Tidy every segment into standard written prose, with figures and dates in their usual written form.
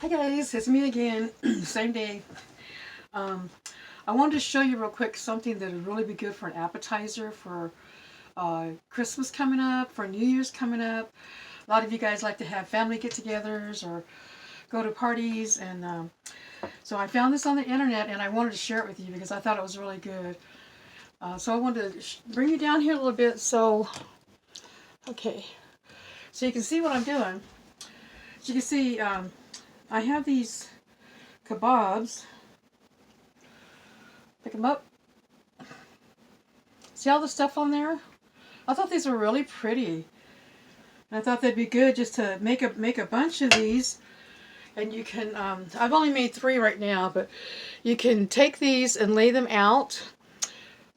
Hi guys, it's me again, same day. Um, I wanted to show you real quick something that would really be good for an appetizer for Christmas coming up, for New Year's coming up. A lot of you guys like to have family get-togethers or go to parties, and so I found this on the internet and I wanted to share it with you because I thought it was really good. So I wanted to bring you down here a little bit okay, so you can see what I'm doing. As you can see, I have these kebabs. Pick them up. See all the stuff on there? I thought these were really pretty. And I thought they'd be good just to make a bunch of these. And you can, I've only made 3 right now, but you can take these and lay them out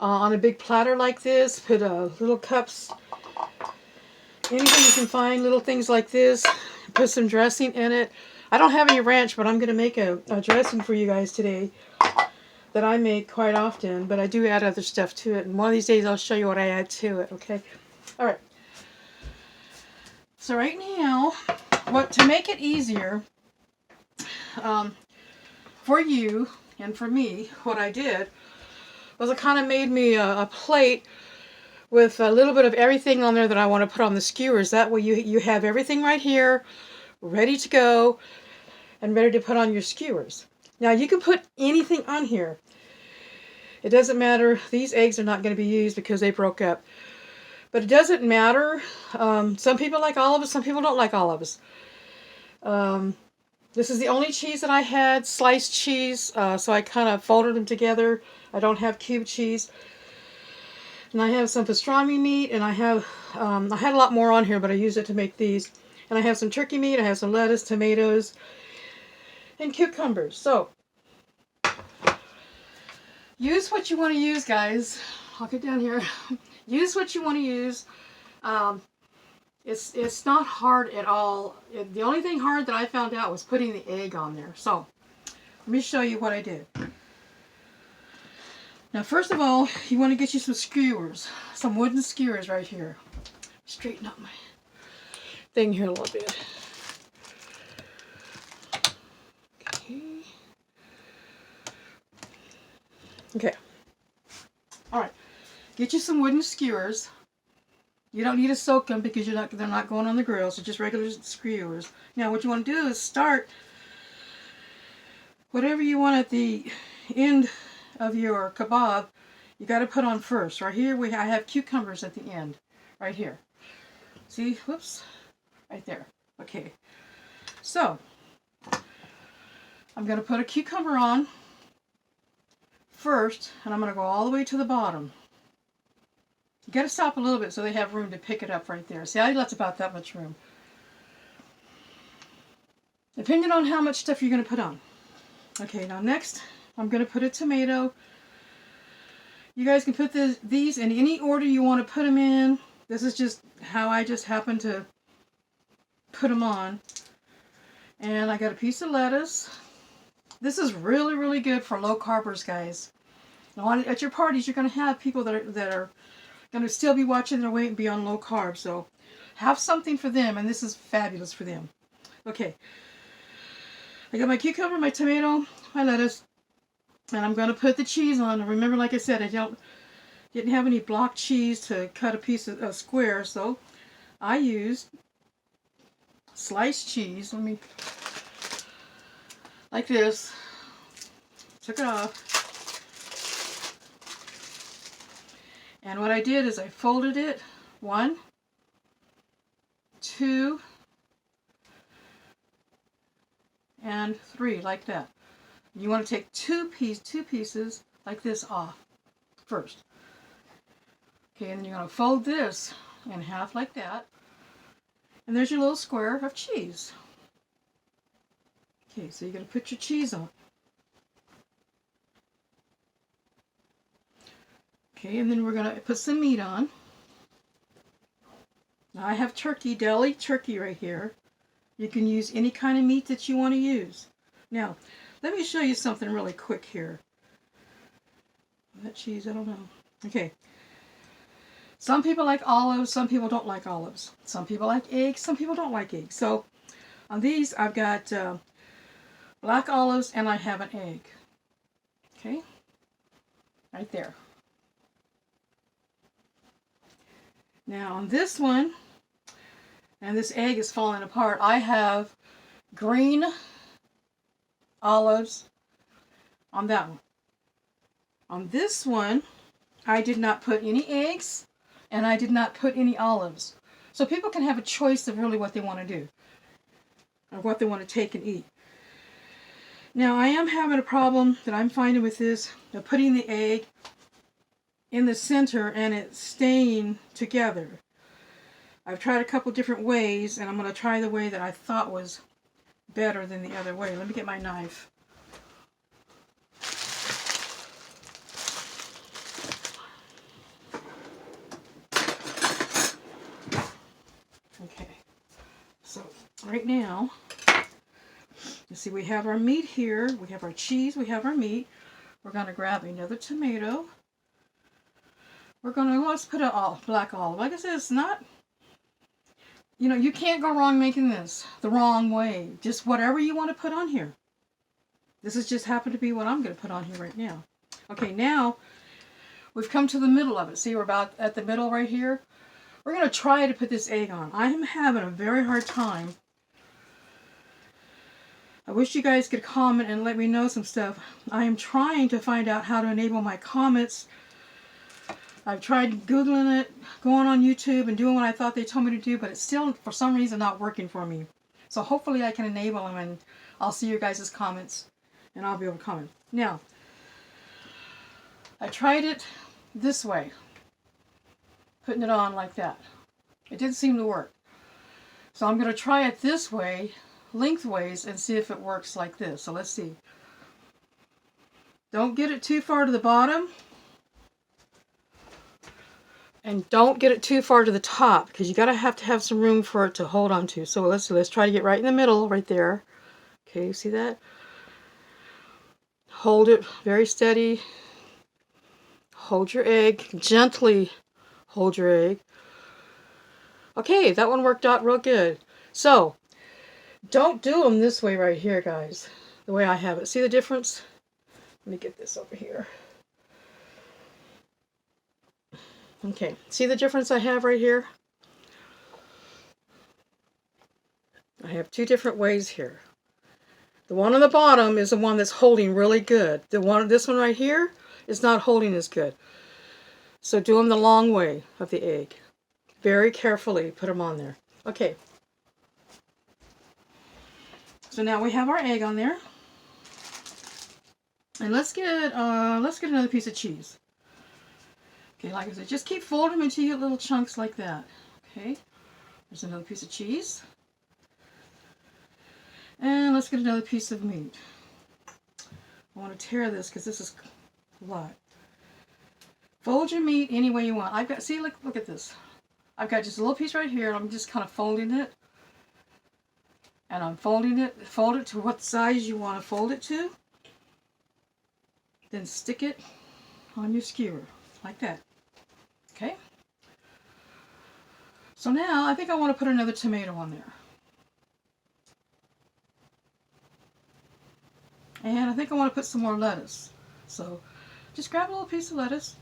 on a big platter like this. Put little cups, anything you can find, little things like this. Put some dressing in it. I don't have any ranch, but I'm going to make a dressing for you guys today that I make quite often, but I do add other stuff to it, and one of these days I'll show you what I add to it, okay? Alright. So right now, to make it easier for you and for me, what I did was I kind of made me a plate with a little bit of everything on there that I want to put on the skewers. That way you have everything right here, ready to go, and ready to put on your skewers. Now you can put anything on here. It doesn't matter. These eggs are not going to be used because they broke up. But it doesn't matter. Some people like olives, some people don't like olives. This is the only cheese that I had, sliced cheese, so I kind of folded them together. I don't have cube cheese. And I have some pastrami meat, and I had a lot more on here, but I used it to make these. And I have some turkey meat, I have some lettuce, tomatoes, and cucumbers. So, use what you want to use, guys. I'll get down here. Use what you want to use. It's not hard at all. The only thing hard that I found out was putting the egg on there. So, let me show you what I did. Now, first of all, you want to get you some skewers. Some wooden skewers right here. Straighten up my thing here a little bit. Okay. Alright. Get you some wooden skewers. You don't need to soak them because they're not going on the grill, so just regular skewers. Now what you want to do is start whatever you want at the end of your kebab, you got to put on first. Right here I have cucumbers at the end. Right here. See? Whoops. Right there. Okay. So, I'm going to put a cucumber on first, and I'm going to go all the way to the bottom. You got to stop a little bit so they have room to pick it up right there. See, I left about that much room. Depending on how much stuff you're going to put on. Okay, now next, I'm going to put a tomato. You guys can put these in any order you want to put them in. This is just how I just happen to put them on. And I got a piece of lettuce. This is really, really good for low carbers, guys. Now, at your parties, you're going to have people that are going to still be watching their weight and be on low carb. So have something for them, and this is fabulous for them. Okay. I got my cucumber, my tomato, my lettuce, and I'm going to put the cheese on. And remember, like I said, I didn't have any block cheese to cut a piece of a square, so I used sliced cheese. Let me, like this. Took it off. And what I did is I folded it 1, 2, and 3, like that. You want to take two pieces like this off first. Okay, and then you're going to fold this in half like that. And there's your little square of cheese. Okay, so you're going to put your cheese on. Okay, and then we're going to put some meat on. Now I have deli turkey right here. You can use any kind of meat that you want to use. Now, let me show you something really quick here. That cheese, I don't know. Okay. Some people like olives, some people don't like olives. Some people like eggs, some people don't like eggs. So on these, I've got black olives, and I have an egg. Okay, right there. Now on this one, and this egg is falling apart, I have green olives on that one. On this one, I did not put any eggs, and I did not put any olives. So people can have a choice of really what they want to do, or what they want to take and eat. Now I am having a problem that I'm finding with this, of putting the egg in the center and it staying together. I've tried a couple different ways, and I'm going to try the way that I thought was better than the other way. Let me get my knife. Okay, so right now, you see we have our meat here, we have our cheese, we have our meat. We're going to grab another tomato. We're going to, let's put a black olive. Like I said, it's not, you know, you can't go wrong making this the wrong way. Just whatever you want to put on here. This has just happened to be what I'm going to put on here right now. Okay, now we've come to the middle of it. See, we're about at the middle right here. We're going to try to put this egg on. I am having a very hard time. I wish you guys could comment and let me know some stuff. I am trying to find out how to enable my comments. I've tried Googling it, going on YouTube, and doing what I thought they told me to do, but it's still, for some reason, not working for me. So hopefully I can enable them, and I'll see your guys' comments, and I'll be able to comment. Now, I tried it this way, putting it on like that. It didn't seem to work. So I'm going to try it this way, lengthways, and see if it works like this. So let's see. Don't get it too far to the bottom. And don't get it too far to the top, because you gotta have to have some room for it to hold on to. So let's try to get right in the middle, right there. Okay, you see that? Hold it very steady. Hold your egg. Gently hold your egg. Okay, that one worked out real good. So, don't do them this way right here, guys. The way I have it. See the difference? Let me get this over here. Okay, see the difference I have right here? I have two different ways here. The one on the bottom is the one that's holding really good. This one right here is not holding as good. So do them the long way of the egg. Very carefully put them on there. Okay. So now we have our egg on there. And let's get another piece of cheese. Okay, like I said, just keep folding them until you get little chunks like that. Okay, there's another piece of cheese. And let's get another piece of meat. I want to tear this because this is a lot. Fold your meat any way you want. I've got, see, look at this. I've got just a little piece right here, and I'm just kind of folding it. And I'm folding it. Fold it to what size you want to fold it to. Then stick it on your skewer, like that. Okay. So now I think I want to put another tomato on there. And I think I want to put some more lettuce. So just grab a little piece of lettuce.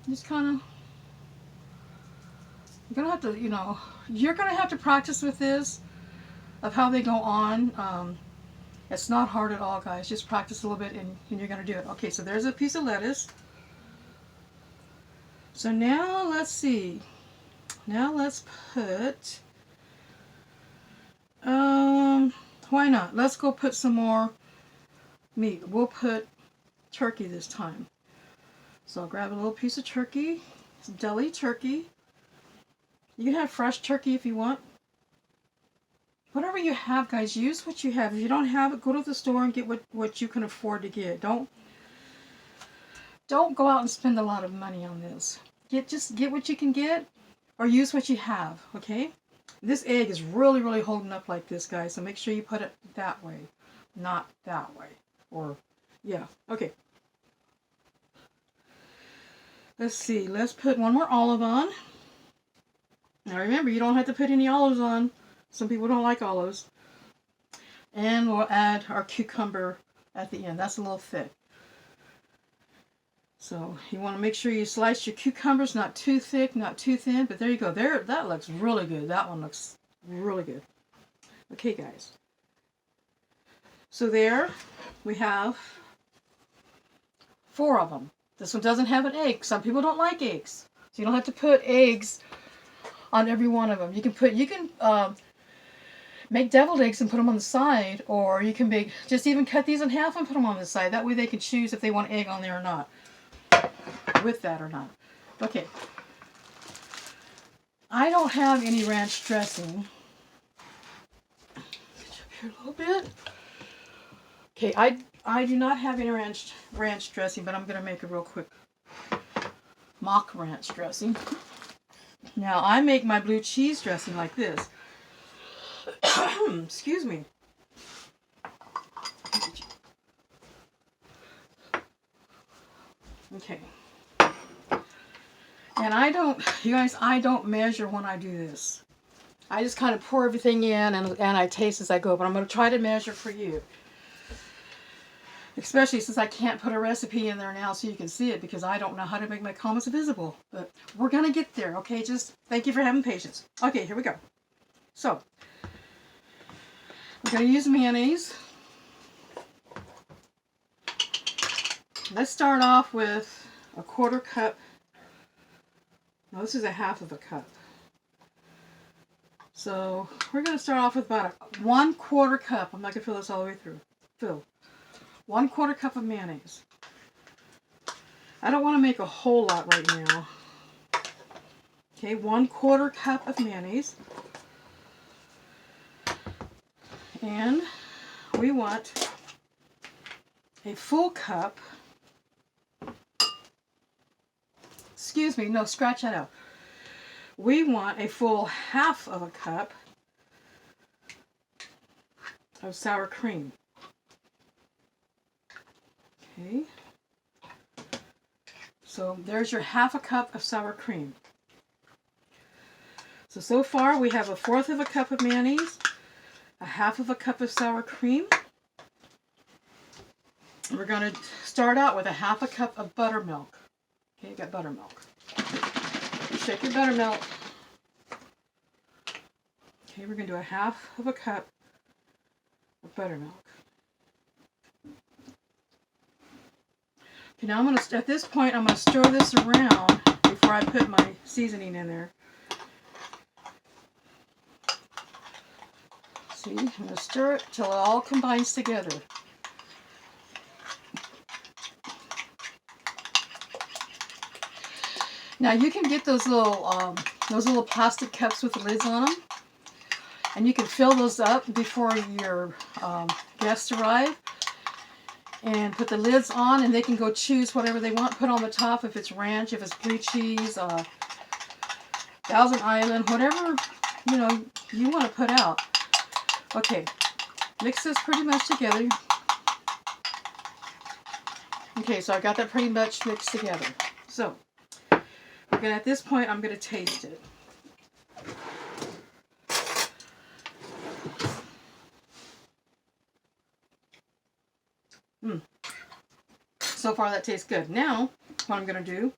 Just kind of, you're going to have to, you know, you're going to have to practice with this, of how they go on. It's not hard at all, guys. Just practice a little bit and you're going to do it. Okay, so there's a piece of lettuce. So now let's see. Now let's put, why not? Let's go put some more meat. We'll put turkey this time. So I'll grab a little piece of turkey, some deli turkey. You can have fresh turkey if you want. Whatever you have, guys, use what you have. If you don't have it, go to the store and get what you can afford to get. Don't go out and spend a lot of money on this. Just get what you can get, or use what you have, okay? This egg is really, really holding up like this, guys, so make sure you put it that way, not that way. Or, yeah, okay. Let's see, let's put one more olive on. Now remember, you don't have to put any olives on. Some people don't like olives. And we'll add our cucumber at the end. That's a little thick. So you want to make sure you slice your cucumbers, not too thick, not too thin, but there you go. There, that looks really good. That one looks really good. Okay, guys. So there we have 4 of them. This one doesn't have an egg. Some people don't like eggs, so you don't have to put eggs on every one of them. You can make deviled eggs and put them on the side, or you can just even cut these in half and put them on the side. That way they can choose if they want egg on there or not, with that or not. Okay. I don't have any ranch dressing. Get up here a little bit. Okay, I do not have any ranch dressing, but I'm going to make a real quick mock ranch dressing. Now, I make my blue cheese dressing like this. Excuse me. Okay. And I don't measure when I do this. I just kind of pour everything in and I taste as I go, but I'm going to try to measure for you. Especially since I can't put a recipe in there now so you can see it, because I don't know how to make my comments visible. But we're going to get there, okay? Just thank you for having patience. Okay, here we go. So, I'm going to use mayonnaise. Let's start off with a 1/4 cup. No, this is a 1/2 cup. So, we're going to start off with about a 1/4 cup. I'm not going to fill this all the way through. Fill. 1/4 cup of mayonnaise. I don't want to make a whole lot right now. Okay, 1/4 cup of mayonnaise. And we want a full cup. Excuse me, no, scratch that out. We want a full 1/2 cup of sour cream. Okay, so there's your 1/2 cup of sour cream. So far we have a 1/4 cup of mayonnaise, a 1/2 cup of sour cream. We're going to start out with a 1/2 cup of buttermilk. Okay, you got buttermilk. Shake your buttermilk. Okay, we're going to do a 1/2 cup of buttermilk. Okay, now at this point, I'm going to stir this around before I put my seasoning in there. See, I'm going to stir it till it all combines together. Now you can get those little plastic cups with the lids on them, and you can fill those up before your guests arrive, and put the lids on, and they can go choose whatever they want. Put on the top if it's ranch, if it's blue cheese, Thousand Island, whatever you want to put out. Okay, mix this pretty much together. Okay, so I got that pretty much mixed together. So at this point, I'm going to taste it. So far, that tastes good. Now, what I'm going to do,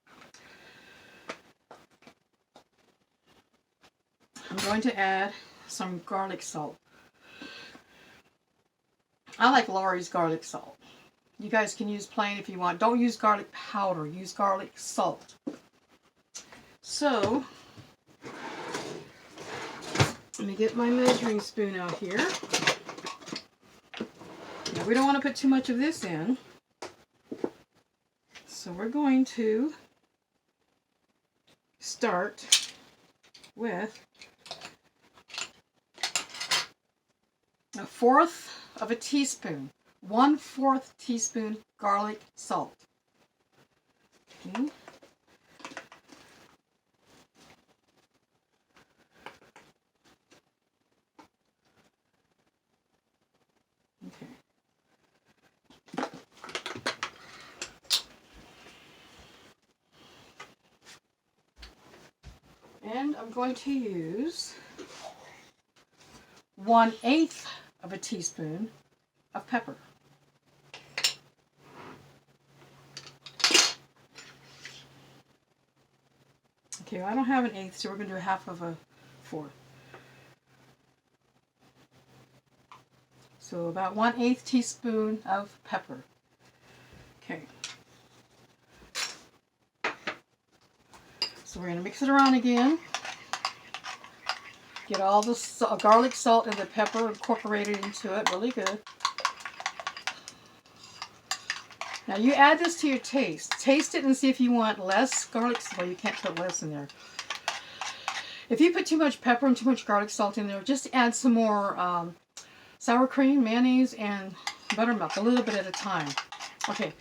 I'm going to add some garlic salt. I like Lawry's garlic salt. You guys can use plain if you want. Don't use garlic powder. Use garlic salt. So, let me get my measuring spoon out here. Now, we don't want to put too much of this in. So we're going to start with 1/4 teaspoon. 1/4 teaspoon garlic salt. Okay. And I'm going to use 1/8 of a teaspoon of pepper. Okay, well, I don't have an eighth, so we're going to do a half of a fourth. So about 1/8 teaspoon of pepper. Okay. So we're going to mix it around again. Get all the garlic, salt, and the pepper incorporated into it really good. Now you add this to your taste. Taste it and see if you want less garlic. Well, you can't put less in there. If you put too much pepper and too much garlic salt in there, just add some more sour cream, mayonnaise, and buttermilk, a little bit at a time. Okay,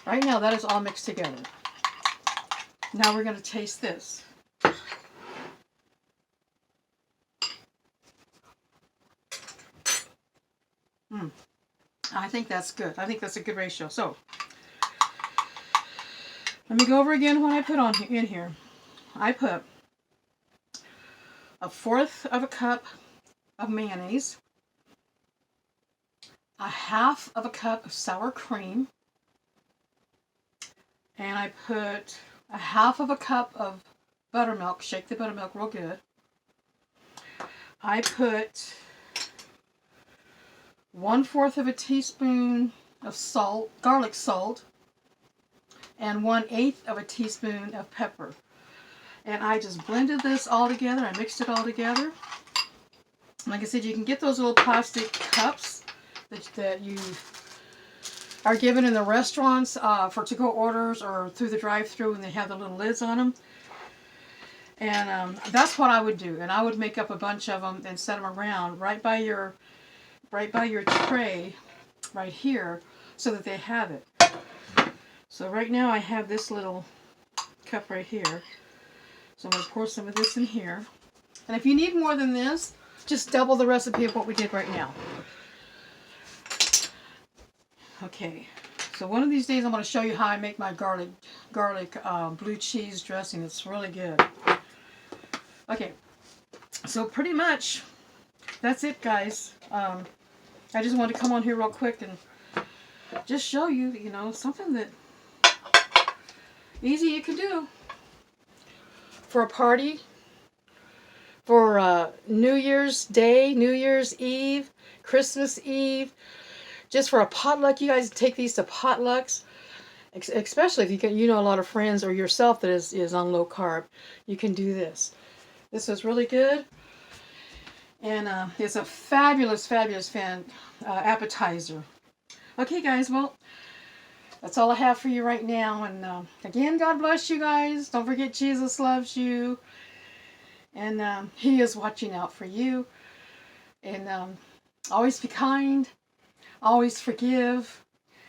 right now that is all mixed together. Now we're going to taste this. I think that's good. I think that's a good ratio. So, let me go over again what I put on in here. I put 1/4 of a cup of mayonnaise, 1/2 of a cup of sour cream, and I put 1/2 of a cup of buttermilk. Shake the buttermilk real good. I put 1/4 of a teaspoon of salt, garlic salt, and 1/8 of a teaspoon of pepper. And I just blended this all together. I mixed it all together. Like I said, you can get those little plastic cups that you are given in the restaurants for to-go orders or through the drive-thru, and they have the little lids on them. And that's what I would do. And I would make up a bunch of them and set them around right by your tray right here so that they have it. So right now I have this little cup right here. So I'm going to pour some of this in here. And if you need more than this, just double the recipe of what we did right now. Okay, so one of these days I'm going to show you how I make my garlic blue cheese dressing. It's really good. Okay, so pretty much that's it, guys. I just wanted to come on here real quick and just show you, you know, something that easy you can do for a party, for New Year's Day, New Year's Eve, Christmas Eve, just for a potluck. You guys take these to potlucks, especially if you know a lot of friends or yourself that is on low carb. You can do this. This is really good. And it's a fabulous appetizer. Okay, guys, well, that's all I have for you right now. And again, God bless you guys. Don't forget Jesus loves you. And He is watching out for you. And always be kind. Always forgive.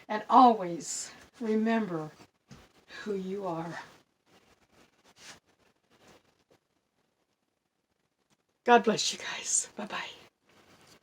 And always remember who you are. God bless you guys. Bye-bye.